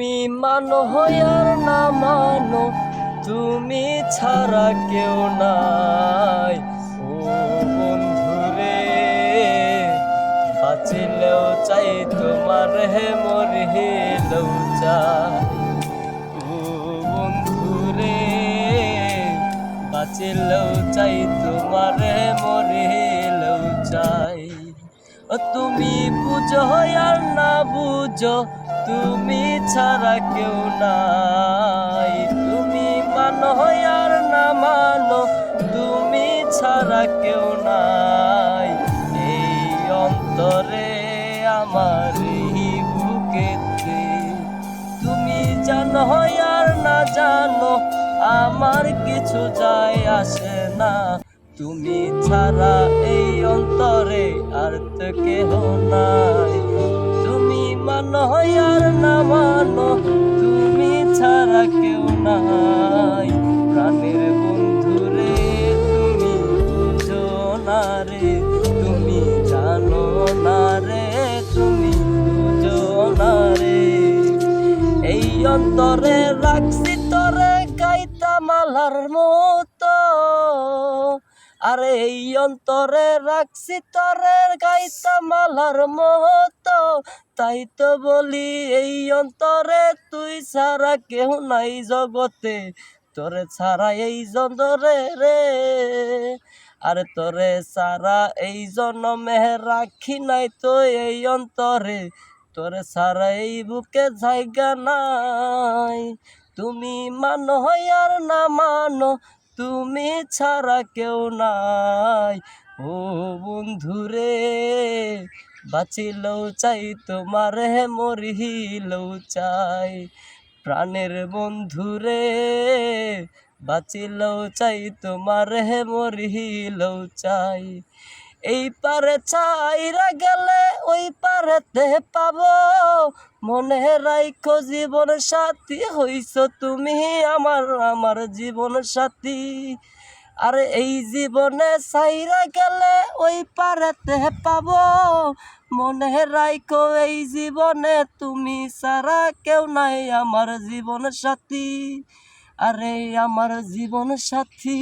তুমি মানো আর না মানো, তুমি ছাড়া কেউ নাই। ও বন্ধুরে, বাঁচিলেও চাই তোমার, হে মরিলেও চাই। ও বন্ধুরে, বাঁচিলেও চাই তোমার, হে মরিলেও চাই। তুমি বুঝো আর না বুঝো, তুমি ছাড়া কেউ নাই। তুমি মানো আর না মানো, তুমি ছাড়া কেউ নাই। এই অন্তরে আমার এই বুকেতে, তুমি জানো আর না জানো, আমার কিছু যায় আসে না। তুমি ছাড়া এই অন্তরে আর তো কেহ নাই। তুমি মানো আর না মানো, তুমি ছাড়া কেউ নাই। প্রাণের বন্ধুরে, তুমি বুঝো না রে, তুমি জানো না রে, তুমি বুঝো না রে। এই অন্তরে রাখছি তরে গাইতা মালার মতো, আরে এই অন্তরে রাখছি তরে গাইতা মালার মতো। তাই তো বলি এই অন্তরে তুই ছাড়া কেউ নাই জগতে, তোরে ছাড়া এই জনরে রে। আরে তোরে ছাড়া এই জনমে রাখি নাই তো এই অন্তরে, তোরে ছাড়া এই বুকে জায়গা নাই। তুমি মানো আর না মানো, তুমি ছাড়া কেউ নাই। ও বন্ধুরে, বাঁচিলেও চাই তোমার, হে মরিলেও চাই। প্রাণের বন্ধুরে, বাঁচিলেও চাই তোমার, হে মরিলেও চাই। এই পারে চাইরা গেলে ওই পারেতে পাবো, মনে রাইখো জীবন সাথী হইছ তুমি আমার, আমার জীবন সাথী। আরে এই জীবনে চাইরা গেলে ওই পারেতে পাবো, মনে রাইখো এই জীবনে তুমি ছাড়া কেউ নাই আমার জীবন সাথী। আরে আমার জীবন সাথী।